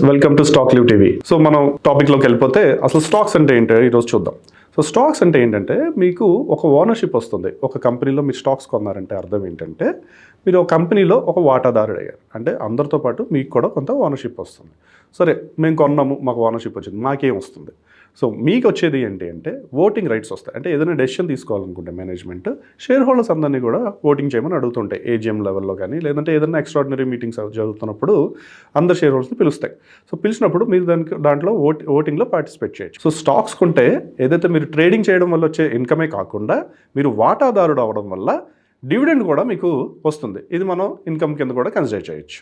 Welcome to stock live TV. So మనం టాపిక్లోకి వెళ్ళిపోతే అసలు స్టాక్స్ అంటే ఏంటో ఈరోజు చూద్దాం. సో స్టాక్స్ అంటే ఏంటంటే మీకు ఒక ఓనర్షిప్ వస్తుంది. ఒక కంపెనీలో మీరు స్టాక్స్ కొన్నారంటే అర్థం ఏంటంటే మీరు ఒక కంపెనీలో ఒక వాటాదారుడు అయ్యారు. అంటే అందరితో పాటు మీకు కూడా కొంత ఓనర్షిప్ వస్తుంది. సరే మేము కొన్నాము, మాకు ఓనర్షిప్ వచ్చింది, మాకేం వస్తుంది? సో మీకు వచ్చేది ఏంటి అంటే ఓటింగ్ రైట్స్ వస్తాయి. అంటే ఏదైనా డెసిషన్ తీసుకోవాలనుకుంటే మేనేజ్మెంట్ షేర్ హోల్డర్స్ అందరినీ కూడా ఓటింగ్ చేయమని అడుగుతుంటాయి. ఏజిఎం లెవెల్లో కానీ లేదంటే ఏదైనా ఎక్స్ట్రాడినరీ మీటింగ్స్ జరుగుతున్నప్పుడు అందరు షేర్ హోల్డర్స్ని పిలుస్తాయి. సో పిలిచినప్పుడు మీరు దాంట్లో ఓటింగ్లో పార్టిసిపేట్ చేయొచ్చు. సో స్టాక్స్ కొంటే ఏదైతే మీరు ట్రేడింగ్ చేయడం వల్ల వచ్చే ఇన్కమే కాకుండా మీరు వాటాదారుడు అవడం వల్ల డివిడెండ్ కూడా మీకు వస్తుంది. ఇది మనం ఇన్కమ్ కింద కూడా కన్సిడర్ చేయొచ్చు.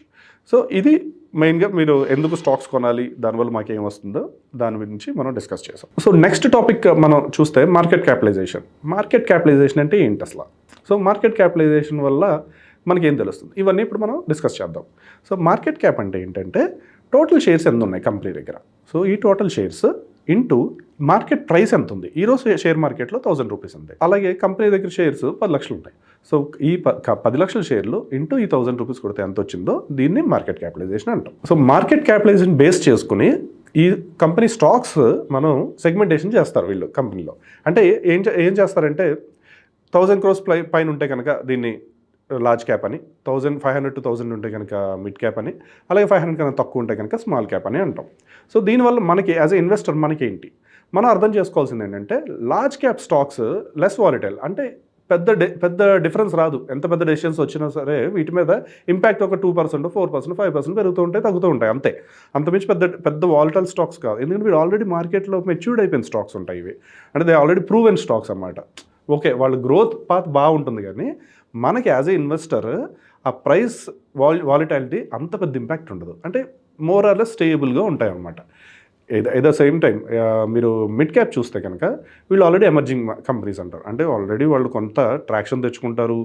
సో ఇది మెయిన్గా మీరు ఎందుకు స్టాక్స్ కొనాలి, దానివల్ల మాకు ఏం వస్తుందో దాని గురించి మనం డిస్కస్ చేసాం. సో నెక్స్ట్ టాపిక్ మనం చూస్తే మార్కెట్ క్యాపిటలైజేషన్. మార్కెట్ క్యాపిటలైజేషన్ అంటే ఏంటి అసలు? సో మార్కెట్ క్యాపిటలైజేషన్ వల్ల మనకేం తెలుస్తుంది, ఇవన్నీ ఇప్పుడు మనం డిస్కస్ చేద్దాం. సో మార్కెట్ క్యాప్ అంటే ఏంటంటే టోటల్ షేర్స్ ఎంత ఉన్నాయి కంపెనీ దగ్గర. సో ఈ total shares into market price ఎంత ఉంది. ఈరోజు షేర్ మార్కెట్లో 1000 రూపీస్ ఉంది. అలాగే కంపెనీ దగ్గర షేర్స్ 10 లక్షలు ఉంటాయి. సో ఈ 10 లక్షల షేర్లు ఇంటూ ఈ 1000 రూపీస్ కొడితే ఎంత వచ్చిందో దీన్ని మార్కెట్ క్యాపిటలైజేషన్ అంటాం. సో మార్కెట్ క్యాపిటలైజేషన్ బేస్ చేసుకుని ఈ కంపెనీ స్టాక్స్ మనం సెగ్మెంటేషన్ చేస్తారు వీళ్ళు కంపెనీలో. అంటే ఏం చేస్తారంటే 1000 crores పైన ఉంటే కనుక దీన్ని లార్జ్ క్యాప్ అని, 1500 to 1000 ఉంటే కనుక మిడ్ క్యాప్ అని, అలాగే 500 కన్నా తక్కువ ఉంటే కనుక స్మాల్ క్యాప్ అని అంటాం. సో దీనివల్ల మనకి యాజ్ ఎ ఇన్వెస్టర్ మనకి ఏంటి మనం అర్థం చేసుకోవాల్సింది ఏంటంటే large cap stocks less volatile. అంటే పెద్ద డిఫరెన్స్ రాదు. ఎంత పెద్ద డెసిషన్స్ వచ్చినా సరే వీటి మీద ఇంపాక్ట్ ఒక 2%, 4%, 5% పెరుగుతూ ఉంటాయి, తగ్గుతూ ఉంటాయి, అంతే. అంతమించి పెద్ద వాలిటైల్ స్టాక్స్ కాదు. ఎందుకంటే వీళ్ళు ఆల్రెడీ మార్కెట్లో మెచ్యూర్డ్ అయిపోయిన స్టాక్స్ ఉంటాయి ఇవి. అంటే దే ఆల్రెడీ ప్రూవెన్ స్టాక్స్ అన్నమాట. ఓకే, వాళ్ళ గ్రోత్ పాత్ బాగుంటుంది, కానీ మనకి యాజ్ ఏ ఇన్వెస్టర్ ఆ ప్రైస్ వాలిటాలిటీ అంత పెద్ద ఇంపాక్ట్ ఉండదు. అంటే మోర్ ఆర్ లెస్ స్టేబుల్గా ఉంటాయి అన్నమాట. ఎట్ ద సేమ్ టైం మీరు మిడ్ క్యాప్ చూస్తే కనుక వీళ్ళు ఆల్రెడీ ఎమర్జింగ్ కంపెనీస్ అంటారు. అంటే ఆల్రెడీ వాళ్ళు కొంత ట్రాక్షన్ తెచ్చుకుంటారు,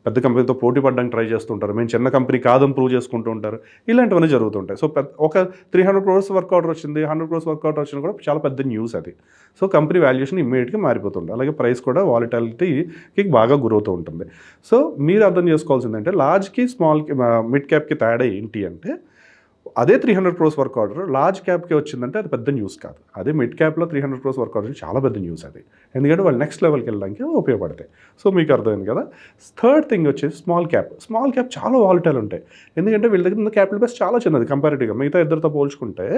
పెద్ద కంపెనీతో పోటీ పడడానికి ట్రై చేస్తుంటారు, మేము చిన్న కంపెనీ కాదని ప్రూవ్ చేసుకుంటూ ఉంటారు, ఇలాంటివన్నీ జరుగుతుంటాయి. సో ఒక 300 crores వర్క్ ఆర్డర్ వచ్చింది, 100 crores వర్క్ ఆర్డర్ వచ్చినా కూడా చాలా పెద్ద న్యూస్ అది. సో కంపెనీ వాల్యుయేషన్ ఇమ్మీడియట్గా మారిపోతుంది. అలాగే ప్రైస్ కూడా వాలిటాలిటీకి బాగా గురవుతూ ఉంటుంది. సో మీరు అర్థం చేసుకోవాల్సిందంటే లార్జ్కి స్మాల్కి మిడ్ క్యాప్కి తేడా ఏంటి అంటే అదే 300 crores వర్క్ ఆర్డర్ లార్జ్ క్యాప్కి వచ్చిందంటే అది పెద్ద న్యూస్ కాదు. అదే మిడ్ క్యాప్లో 300 crores వర్క్ ఆర్డర్ చాలా పెద్ద న్యూస్ అది. ఎందుకంటే వాళ్ళు నెక్స్ట్ లెవెల్కి వెళ్ళడానికి ఉపయోగపడతాయి. సో మీకు అర్థమైంది కదా. థర్డ్ థింగ్ వచ్చేసి స్మాల్ క్యాప్ చాలా వాలిటైల్ ఉంటాయి. ఎందుకంటే వీళ్ళ దగ్గర ఉన్న క్యాపిటల్ బేస్ చాలా చిన్నది కంపారిటివ్గా మిగతా ఇద్దరితో పోల్చుకుంటే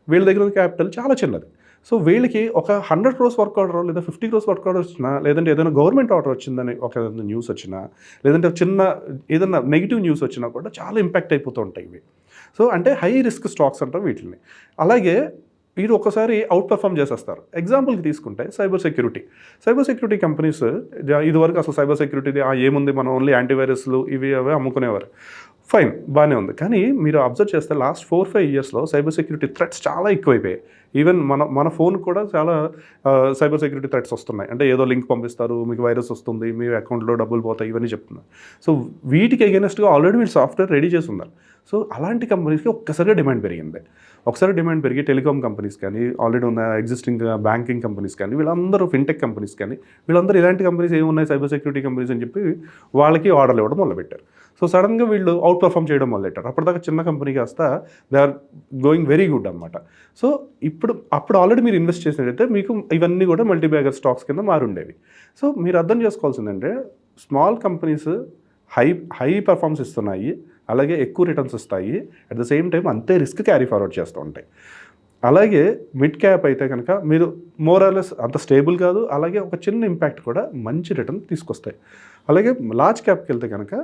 వీళ్ళ దగ్గర ఉన్న క్యాపిటల్ చాలా చిన్నది. సో వీళ్ళకి ఒక 100 crores వర్క్ ఆర్డర్ లేదా 50 crores వర్క్ ఆర్డర్ వచ్చినా, లేదంటే ఏదైనా గవర్నమెంట్ ఆర్డర్ వచ్చిందని ఒక న్యూస్ వచ్చినా, లేదంటే చిన్న ఏదైనా నెగిటివ్ న్యూస్ వచ్చినా కూడా చాలా ఇంపాక్ట్ అయిపోతూ ఉంటాయి ఇవి. సో అంటే హై రిస్క్ స్టాక్స్ అంటారు వీటిని. అలాగే వీరు ఒకసారి అవుట్ పర్ఫామ్ చేసేస్తారు. ఎగ్జాంపుల్కి తీసుకుంటే సైబర్ సెక్యూరిటీ కంపెనీస్ ఇదివరకు అసలు సైబర్ సెక్యూరిటీది ఏముంది, మనం ఓన్లీ యాంటీవైరస్లు ఇవి అవే అమ్ముకునేవారు. ఫైన్, బాగానే ఉంది. కానీ మీరు అబ్జర్వ్ చేస్తే లాస్ట్ 4-5 ఇయర్స్లో సైబర్ సెక్యూరిటీ థ్రెట్స్ చాలా ఎక్కువైపోయాయి. ఈవెన్ మన ఫోన్ కూడా చాలా సైబర్ సెక్యూరిటీ థ్రెట్స్ వస్తున్నాయి. అంటే ఏదో లింక్ పంపిస్తారు, మీకు వైరస్ వస్తుంది, మీ అకౌంట్లో డబ్బులు పోతాయి, ఇవన్నీ చెప్తున్నారు. సో వీటికి అగెనెస్ట్గా ఆల్రెడీ వీళ్ళు సాఫ్ట్వేర్ రెడీ చేసి ఉన్నారు. సో అలాంటి కంపెనీస్కి ఒక్కసారిగా డిమాండ్ పెరిగింది. ఒకసారి డిమాండ్ పెరిగి టెలికామ్ కంపెనీస్ కానీ, ఆల్రెడీ ఉన్న ఎగ్జిస్టింగ్ బ్యాంకింగ్ కంపెనీస్ కానీ, వీళ్ళందరూ ఫిన్టెక్ కంపెనీస్ కానీ, వీళ్ళందరూ ఇలాంటి కంపెనీస్ ఏమున్నాయి సైబర్ సెక్యూరిటీ కంపెనీస్ అని చెప్పి వాళ్ళకి ఆర్డర్లు ఇవ్వడం మొదలుపెట్టారు. సో సడన్గా వీళ్ళు అవుట్ పర్ఫామ్ చేయడం మొదలెట్టారు. అప్పటిదాకా చిన్న కంపెనీ కాస్త they are going very good అనమాట. సో అప్పుడు ఆల్రెడీ మీరు ఇన్వెస్ట్ చేసినట్టయితే మీకు ఇవన్నీ కూడా మల్టీబ్యాగర్ స్టాక్స్ కింద మారుండేవి. సో మీరు అర్థం చేసుకోవాల్సిందంటే స్మాల్ కంపెనీస్ హై పర్ఫార్మెన్స్ ఇస్తున్నాయి, అలాగే ఎక్కువ రిటర్న్స్ ఇస్తాయి, అట్ ద సేమ్ టైం అంతే రిస్క్ క్యారీ ఫార్వర్డ్ చేస్తూ ఉంటాయి. అలాగే మిడ్ క్యాప్ అయితే కనుక మీరు మోర్ ఆర్ లెస్ అంత స్టేబుల్ కాదు, అలాగే ఒక చిన్న ఇంపాక్ట్ కూడా మంచి రిటర్న్ తీసుకొస్తాయి. అలాగే లార్జ్ క్యాప్కి వెళ్తే కనుక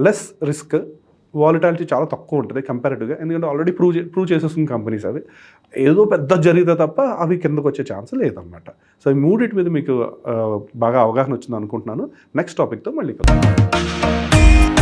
లెస్ రిస్క్, వాలిటాలిటీ చాలా తక్కువ ఉంటుంది కంపారిటివ్గా. ఎందుకంటే ఆల్రెడీ ప్రూవ్ చేసేస్తున్న కంపెనీస్ అవి. ఏదో పెద్ద జరిగితే తప్ప అవి కిందకు వచ్చే ఛాన్స్ లేదన్నమాట. సో ఈ మూడింటి మీద మీకు బాగా అవగాహన వచ్చింది అనుకుంటున్నాను. నెక్స్ట్ టాపిక్తో మళ్ళీ కలుద్దాం.